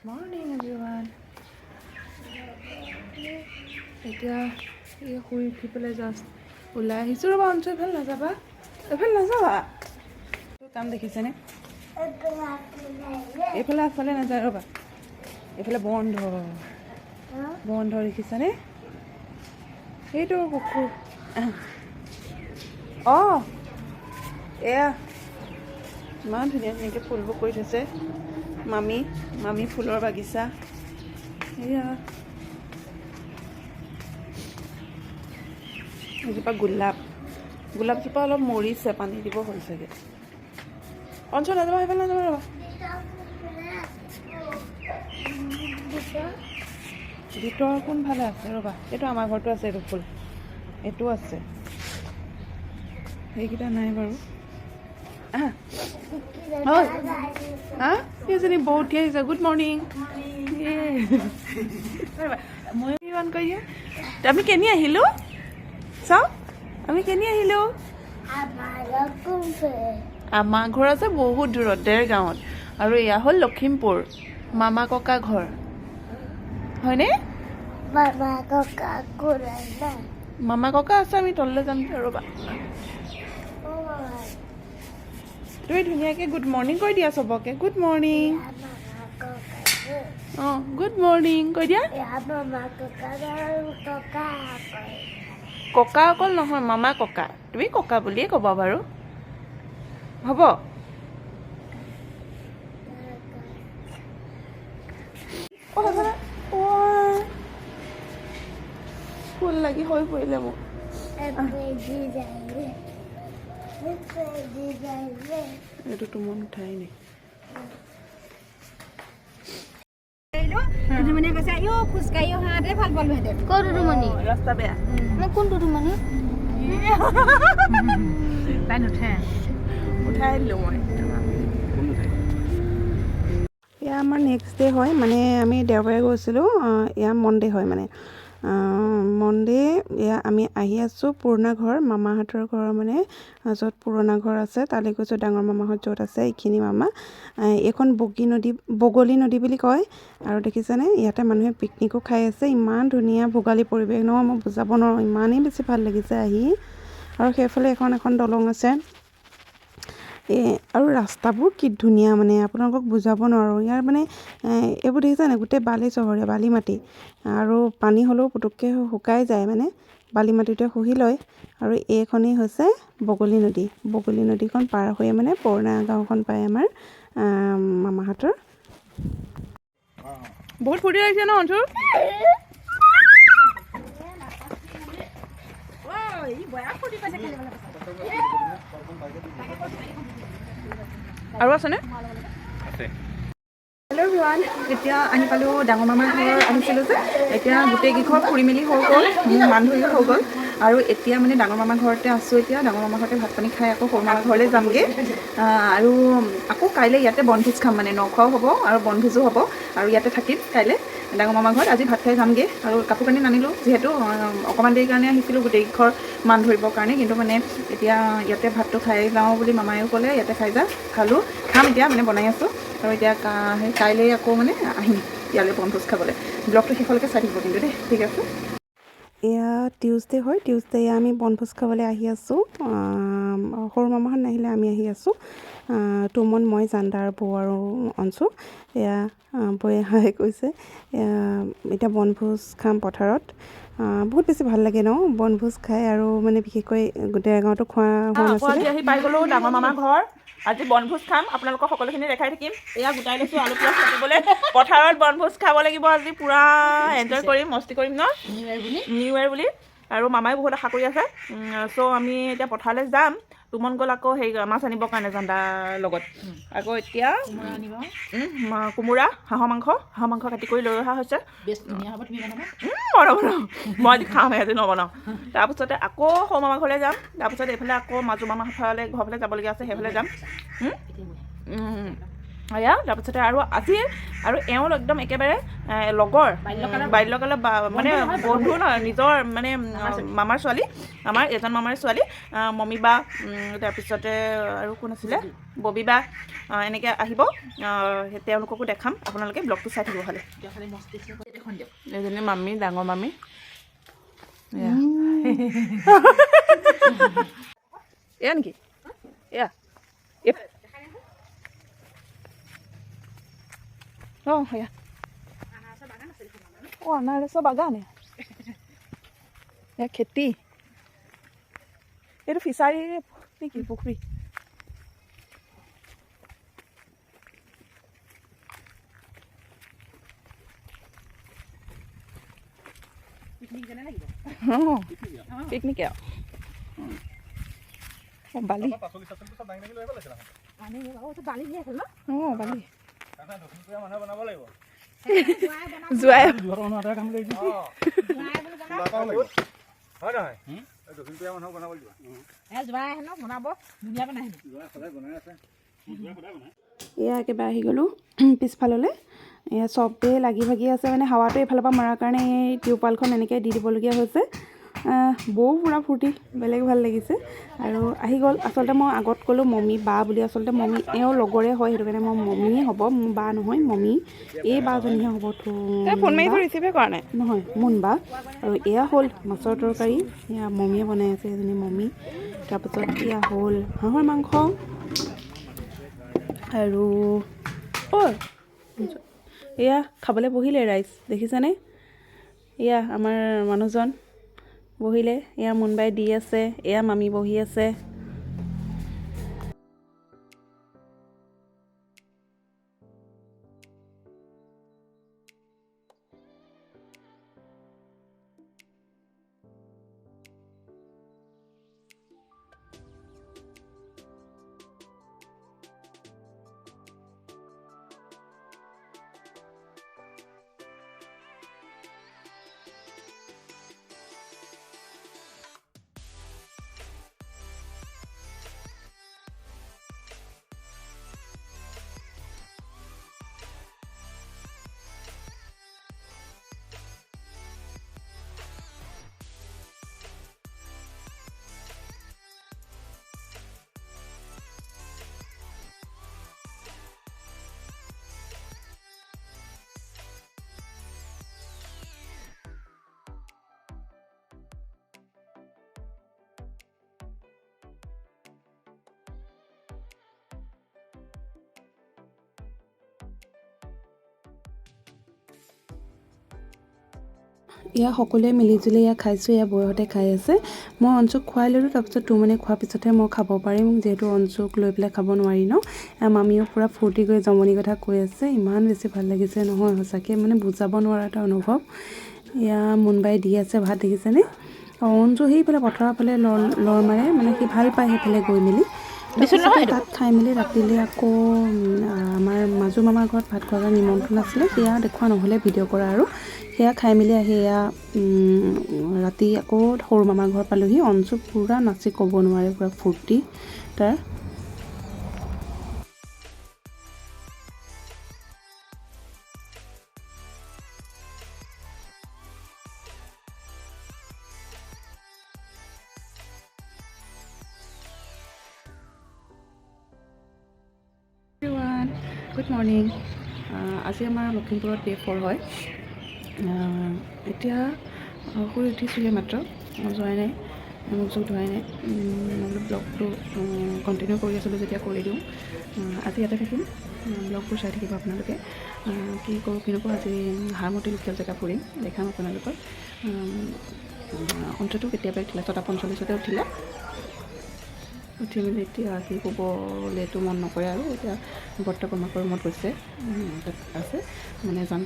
Morning everyone. এতিয়া এই শুই উঠি পেলাই জাষ্ট ওলাই আহিছোঁ ৰ'বা অঞ্চল এফালে নাযাবা তোৰ কাম দেখিছেনে এইফালে আগফালে নাযায় ৰ'বা এইফালে বন্ধ দেখিছানে সেইটো কুকুৰ অঁ এয়া ইমান ধুনীয়া ধুনীয়াকৈ ফুলবোৰ কৰি থৈছে মামী ফুলৰ বাগিচা এয়া এজোপা গোলাপজোপা অলপ মৰিছে পানী দিব হ'ল চাগে অঞ্চল নাযাবা সেইফালে নাযাবা ৰ'বা ভিতৰ কোন ভালে আছে ৰ'বা এইটো আমাৰ ঘৰটো আছে এইটো ফুল এইটো আছে সেইকেইটা নাই বাৰু এজনী বৌ উঠি আহিছে গুড মৰ্ণিং মই ইমান কৈ আমি কেনি আহিলোঁ চাওঁ আমি কেনি আহিলোঁ আমাৰ ঘৰ আছে বহুত দূৰত দেৰগাঁৱত আৰু এয়া হ'ল লখিমপুৰ মামা ককা ঘৰ হয়নে মামা ককা আছে আমি তললৈ যাম ৰ'বা তুমি ধুনীয়াকৈ গুড মৰ্ণিং কৈ দিয়া চবকে গুড মৰ্ণিং অঁ গুড মৰ্ণিং কৈ দিয়া ককা অকল নহয় মামা ককা তুমি ককা বুলিয়ে ক'বা বাৰু হ'ব ফুল লাগি হৈ পৰিলে মোক এইটো মন উঠাই নাই ৰাস্তা বেয়া উঠাই দিলোঁ মই এয়া আমাৰ নেক্সট ডে হয় মানে আমি দেওবাৰে গৈছিলোঁ এয়া মনডে হয় মানে মনডে এয়া আমি আহি আছোঁ পুৰণা ঘৰ মামাহঁতৰ ঘৰ মানে য'ত পুৰণা ঘৰ আছে তালৈ গৈছোঁ ডাঙৰ মামাহঁত য'ত আছে এইখিনি মামা এইখন বগলী নদী বুলি কয় আৰু দেখিছেনে ইয়াতে মানুহে পিকনিকো খাই আছে ইমান ধুনীয়া ভোগালী পৰিৱেশ নহয় মই বুজাব নোৱাৰোঁ ইমানেই বেছি ভাল লাগিছে আহি আৰু সেইফালে এখন দলং আছে আৰু ৰাস্তাবোৰ কি ধুনীয়া মানে আপোনালোকক বুজাব নোৱাৰোঁ ইয়াৰ মানে এইবোৰ দেখিছেনে গোটেই বালি চহৰীয়া বালি মাটি আৰু পানী হ'লেও পুটুককৈ শুকাই যায় মানে বালি মাটিটোৱে শুহি লয় আৰু এইখনেই হৈছে বগলী নদীখন পাৰ হৈয়ে মানে পুৰণা গাঁওখন পায় আমাৰ মামাহঁতৰ বহুত ফূৰ্তি লাগিছে ন অঞ্চল আৰু আছেনে হেল্ল' এভৰিৱান এতিয়া আহি পালোঁ ডাঙৰ মামাৰ ঘৰ আহিছিলোঁ যে এতিয়া গোটেইকেইঘৰ ফুৰি মেলি হৈ গ'ল বান্ধৱীও হৈ গ'ল আৰু এতিয়া মানে ডাঙৰ মামাৰ ঘৰতে আছোঁ এতিয়া ডাঙৰ মামাৰ ঘৰতে ভাত পানী খাই আকৌ সৰু মামাৰ ঘৰলৈ যামগৈ আৰু আকৌ কাইলৈ ইয়াতে বনভোজ খাম মানে নখোৱাও হ'ব আৰু বনভোজো হ'ব আৰু ইয়াতে থাকিম কাইলৈ ডাঙৰ মামাৰ ঘৰত আজি ভাত খাই যামগৈ আৰু কাপোৰ কানি নানিলোঁ যিহেতু অকণমান দেৰিৰ কাৰণে আহিছিলোঁ গোটেইকেইঘৰ মান ধৰিবৰ কাৰণে কিন্তু মানে এতিয়া ইয়াতে ভাতটো খাই যাওঁ বুলি মামায়েও ক'লে ইয়াতে খাম এতিয়া মানে বনাই আছোঁ আৰু এতিয়া কাইলৈ আকৌ মানে আহিম ইয়ালৈ বনভোজ খাবলৈ ব্লগটো শেষলৈকে চাই থাকিব কিন্তু দেই ঠিক আছে এয়া টিউজডে হয় টিউজডে আমি বনভোজ খাবলৈ আহি আছোঁ সৰু মামাহঁত নাহিলে আমি আহি আছোঁ তুমন মই জান্দা আৰু বৌ আৰু অঞ্চু এয়া বৌয়ে হাই কৈছে এতিয়া বনভোজ খাম পথাৰত বহুত বেছি ভাল লাগে ন বনভোজ খাই আৰু মানে বিশেষকৈ গোটেই গাঁৱতো খোৱা হোৱা নাছিলে আহি পাই গ'লোঁ ডাঙৰ মামাৰ ঘৰ আজি বনভোজ খাম আপোনালোকক সকলোখিনি দেখাই থাকিম এয়া গোটাই লৈছোঁ আলু পিঁয়াজ কাটিবলৈ পথাৰত বনভোজ খাব লাগিব আজি পূৰা এনজয় কৰিম মস্তি কৰিম ন নিউ ইয়েৰ বুলি আৰু মামাই বহুত আশা কৰি আছে চ' আমি এতিয়া পথাৰলৈ যাম তুমন গ'ল আকৌ সেই মাছ আনিবৰ কাৰণে জাণ্ডাৰ লগত আকৌ এতিয়া কোমোৰা হাঁহৰ মাংস কাটি কৰি লৈ অহা হৈছে বনাওঁ মই আজি খাম আজি নবনাওঁ তাৰপিছতে আকৌ সৰু মামাৰ ঘৰলৈ যাম তাৰপিছত এইফালে আকৌ মাজু মামাৰ ঘৰলৈ যাবলগীয়া আছে সেইফালে যাম এয়া তাৰপিছতে আৰু আজি আৰু এওঁৰ একদম একেবাৰে লগৰ বাল্যকালৰ মানে বন্ধু নহয় নিজৰ মানে মামাৰ ছোৱালী আমাৰ এজন মামাৰ ছোৱালী মমী বা তাৰপিছতে আৰু কোন আছিলে ববী বা এনেকৈ আহিব তেওঁলোককো দেখাম আপোনালোকে ব্লগটো চাই থাকিব হ'লে এজনী মামী ডাঙৰ মামী এয়া নেকি এয়া Oh ya. Oh, আনাৰসৰ বাগান ya খেতি এইটো ফিচাৰী নেকি পুখুৰী পিকনিক বালি বালি জুৱাই এয়া একেবাৰে আহি গ'লোঁ পিছফাললৈ এয়া চবেই লাগি ভাগি আছে মানে হাৱাটো এইফালৰ পৰা মৰাৰ কাৰণে এই টিউপালখন এনেকৈ দি দিবলগীয়া হৈছে বৌ পূৰা ফূৰ্তি বেলেগ ভাল লাগিছে আৰু আহি গ'ল আচলতে মই আগত ক'লোঁ মমী বা বুলি আচলতে মমী এওঁ লগৰে হয় সেইটো কাৰণে মই মমীয়ে হ'ব মোৰ বা নহয় মমী এই বাজনীহে হ'ব ফোন মাৰি ৰিচিভে কৰা নাই নহয় মোন বা আৰু এয়া হ'ল মাছৰ তৰকাৰী এয়া মমীয়ে বনাই আছে এজনী মমী তাৰপিছত এয়া হ'ল হাঁহৰ মাংস আৰু এয়া খাবলৈ বহিলে ৰাইচ দেখিছানে এয়া আমাৰ মানুহজন বহিলে এয়া মুনবাই দি আছে এয়া মামী বহি আছে এয়া সকলোৱে মিলিজুলি এয়া খাইছোঁ এয়া বৌহঁতে খাই আছে মই অঞ্চুক খুৱাই ল'লোঁ তাৰপিছত তোৰ খোৱাৰ পিছতহে মই খাব পাৰিম যিহেতু অঞ্চুক লৈ পেলাই খাব নোৱাৰি ন মামীও পূৰা ফূৰ্তি কৰি জমনি কথা কৈ আছে ইমান বেছি ভাল লাগিছে নহয় সঁচাকৈ মানে বুজাব নোৱাৰা এটা অনুভৱ এয়া মুনবাই দি আছে ভাত দেখিছেনে অঞ্চু সেইফালে পথাৰৰ ফালে লৰ মাৰে মানে সি ভাল পায় সেইফালে গৈ মেলি তাত খাই মেলি ৰাতিলৈ আকৌ আমাৰ মাজু মামাৰ ঘৰত ভাত খোৱাৰ নিমন্ত্ৰণ আছিলে সেয়া দেখুওৱা নহ'লে ভিডিঅ' কৰা আৰু সেয়া খাই মেলি আহি এয়া ৰাতি আকৌ সৰু মামাৰ ঘৰ পালোহি অঞ্চু পূৰা নাচি ক'ব নোৱাৰে পূৰা ফূৰ্তি তাৰ গুড মৰ্ণিং আজি আমাৰ লখিমপুৰত ডে 4 হয় এতিয়া শুই উঠিছোঁহে মাত্ৰ যোৱাই নাই মুখ চুখ ধোৱাই নাই মই ব্লগটো কণ্টিনিউ কৰি আছিলোঁ যেতিয়া কৰি দিওঁ আজি ইয়াতে থাকিম ব্লগবোৰ চাই থাকিব আপোনালোকে কি কৰোঁ কি নকৰোঁ আজি হাৰমতি লোকেল জেগা ফুৰিম দেখাম আপোনালোকৰ অন্তটো কেতিয়াবাই উঠিলে 6:45 উঠিলে উঠি মেলি এতিয়া আহি শুবলৈতো মন নকৰে আৰু এতিয়া বৰ্তকৰ্মাকৰ ৰুমত গৈছে তাত আছে মানে জান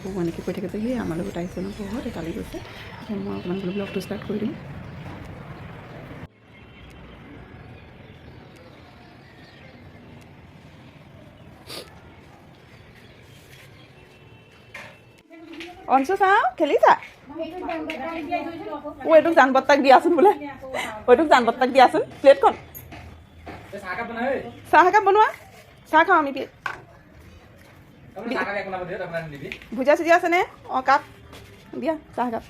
বৌ এনেকৈ কৈ থাকে যে সেই আমাৰ লগত আহিছে ন বহুত তালৈ গৈছে মই অকণমান বোলো ব্লগটো ষ্টাৰ্ট কৰি দিম অঞ্চু চাওঁ খেলিছা এইটোক জান বৰ্তাক দিয়াচোন বোলে এইটোক জান বৰ্তাক দিয়াচোন প্লেটখন চাহ একাপ বনোৱা চাহ খাওঁ আমি ভুজিয়া চুজিয়া আছেনে অঁ কাপ দিয়া চাহ কাপ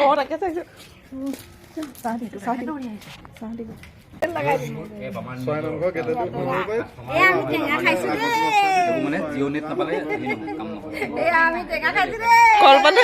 অঁ তাকে চাইছোঁ চাহ দিলোঁ চাহ দিলোঁ চাহ দিলোঁ লগাই দিলোঁ কলপাত